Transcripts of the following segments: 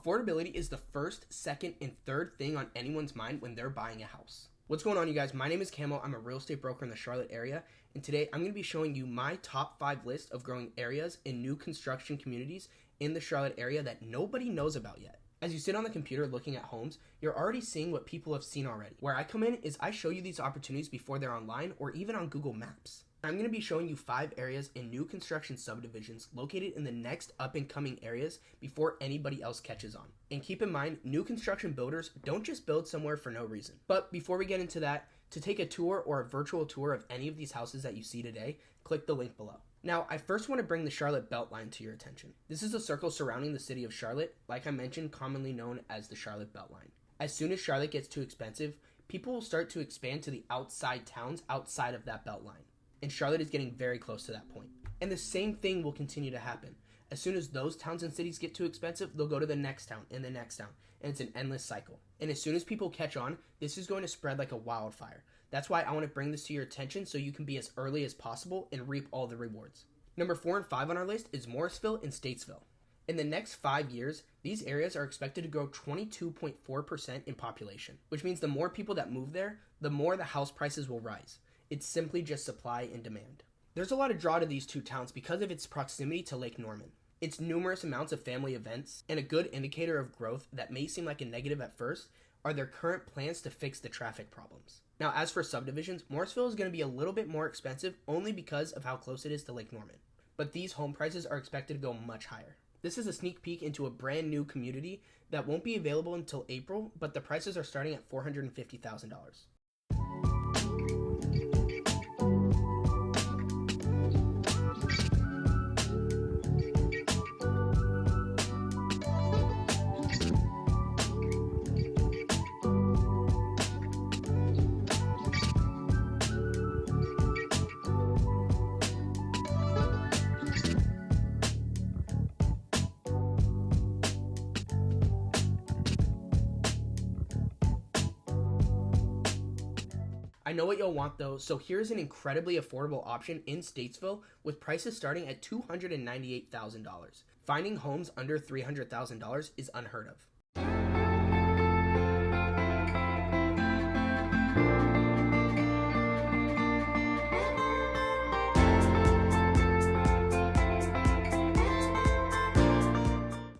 Affordability is the first, second, and third thing on anyone's mind when they're buying a house. What's going on, you guys? My name is Camo. I'm a real estate broker in the Charlotte area, and today I'm going to be showing you my top 5 list of growing areas in new construction communities in the Charlotte area that nobody knows about yet. As you sit on the computer looking at homes, you're already seeing what people have seen already. Where I come in is I show you these opportunities before they're online or even on Google Maps. I'm going to be showing you 5 areas in new construction subdivisions located in the next up and coming areas before anybody else catches on. And keep in mind, new construction builders don't just build somewhere for no reason. But before we get into that, to take a tour or a virtual tour of any of these houses that you see today, click the link below. Now, I first want to bring the Charlotte Beltline to your attention. This is a circle surrounding the city of Charlotte, like I mentioned, commonly known as the Charlotte Beltline. As soon as Charlotte gets too expensive, people will start to expand to the outside towns outside of that Beltline. And Charlotte is getting very close to that point. And the same thing will continue to happen. As soon as those towns and cities get too expensive, they'll go to the next town and the next town. And it's an endless cycle. And as soon as people catch on, this is going to spread like a wildfire. That's why I want to bring this to your attention so you can be as early as possible and reap all the rewards. Number 4 and 5 on our list is Morrisville and Statesville. In the next 5 years, these areas are expected to grow 22.4% in population, which means the more people that move there, the more the house prices will rise. It's simply just supply and demand. There's a lot of draw to these two towns because of its proximity to Lake Norman. Its numerous amounts of family events, and a good indicator of growth that may seem like a negative at first, are their current plans to fix the traffic problems. Now, as for subdivisions, Morrisville is going to be a little bit more expensive only because of how close it is to Lake Norman. But these home prices are expected to go much higher. This is a sneak peek into a brand new community that won't be available until April, but the prices are starting at $450,000. I know what you'll want though, so here's an incredibly affordable option in Statesville with prices starting at $298,000. Finding homes under $300,000 is unheard of.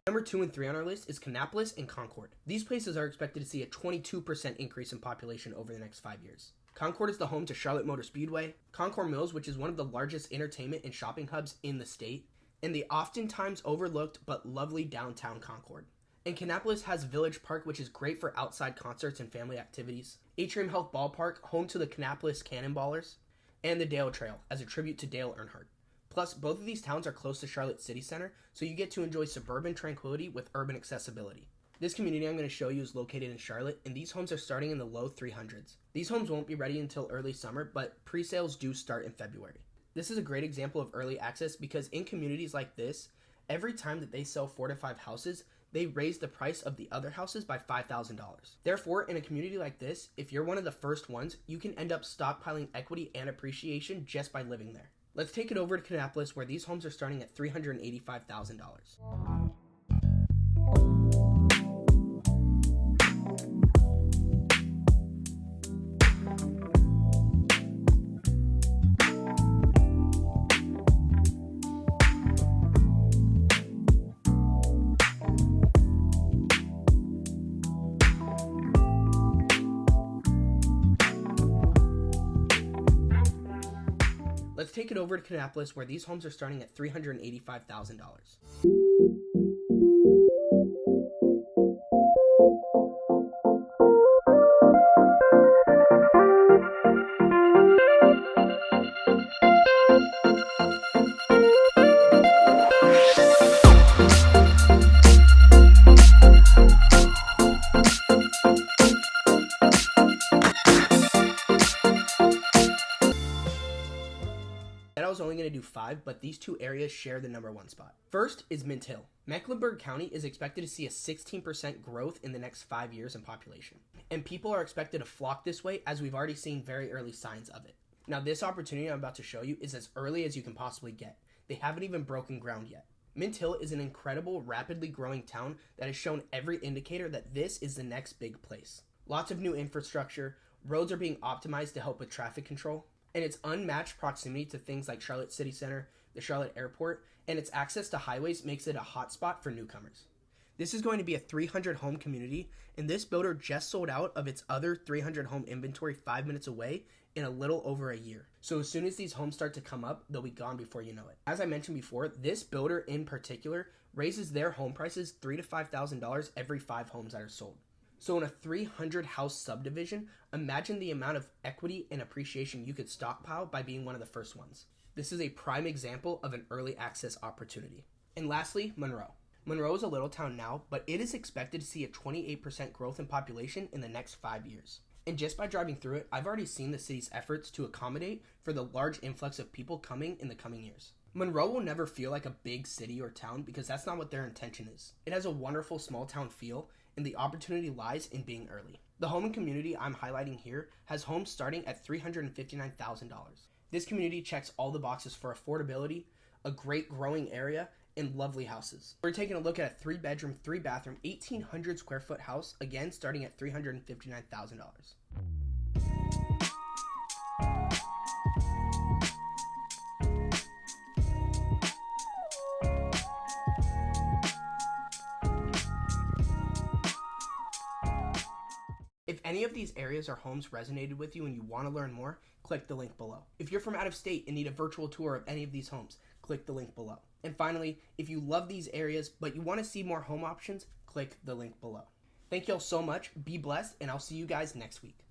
Number 2 and 3 on our list is Kannapolis and Concord. These places are expected to see a 22% increase in population over the next 5 years. Concord is the home to Charlotte Motor Speedway, Concord Mills, which is one of the largest entertainment and shopping hubs in the state, and the oftentimes overlooked but lovely downtown Concord. And Kannapolis has Village Park, which is great for outside concerts and family activities, Atrium Health Ballpark, home to the Kannapolis Cannonballers, and the Dale Trail, as a tribute to Dale Earnhardt. Plus, both of these towns are close to Charlotte City Center, so you get to enjoy suburban tranquility with urban accessibility. This community I'm going to show you is located in Charlotte, and these homes are starting in the low 300s. These homes won't be ready until early summer, but pre-sales do start in February. This is a great example of early access because in communities like this, every time that they sell 4 to 5 houses, they raise the price of the other houses by $5,000. Therefore, in a community like this, if you're one of the first ones, you can end up stockpiling equity and appreciation just by living there. Let's take it over to Kannapolis, where these homes are starting at $385,000. Let's take it over to Kannapolis, where these homes are starting at $385,000. I was only going to do 5, but these 2 areas share the number 1 spot. First is Mint Hill. Mecklenburg County is expected to see a 16% growth in the next 5 years in population. And people are expected to flock this way, as we've already seen very early signs of it. Now, this opportunity I'm about to show you is as early as you can possibly get. They haven't even broken ground yet. Mint Hill is an incredible, rapidly growing town that has shown every indicator that this is the next big place. Lots of new infrastructure, roads are being optimized to help with traffic control, and its unmatched proximity to things like Charlotte City Center, the Charlotte Airport, and its access to highways makes it a hotspot for newcomers. This is going to be a 300 home community, and this builder just sold out of its other 300 home inventory 5 minutes away in a little over a year. So as soon as these homes start to come up, they'll be gone before you know it. As I mentioned before, this builder in particular raises their home prices $3,000 to $5,000 every 5 homes that are sold. So in a 300 house subdivision, imagine the amount of equity and appreciation you could stockpile by being one of the first ones. This is a prime example of an early access opportunity. And lastly, Monroe. Monroe is a little town now, but it is expected to see a 28% growth in population in the next 5 years. And just by driving through it, I've already seen the city's efforts to accommodate for the large influx of people coming in the coming years. Monroe will never feel like a big city or town because that's not what their intention is. It has a wonderful small town feel, and the opportunity lies in being early. The home and community I'm highlighting here has homes starting at $359,000. This community checks all the boxes for affordability, a great growing area, and lovely houses. We're taking a look at a 3-bedroom, 3-bathroom, 1,800 square foot house, again starting at $359,000. If any of these areas or homes resonated with you and you want to learn more, click the link below. If you're from out of state and need a virtual tour of any of these homes, click the link below. And finally, if you love these areas but you want to see more home options, click the link below. Thank you all so much, be blessed, and I'll see you guys next week.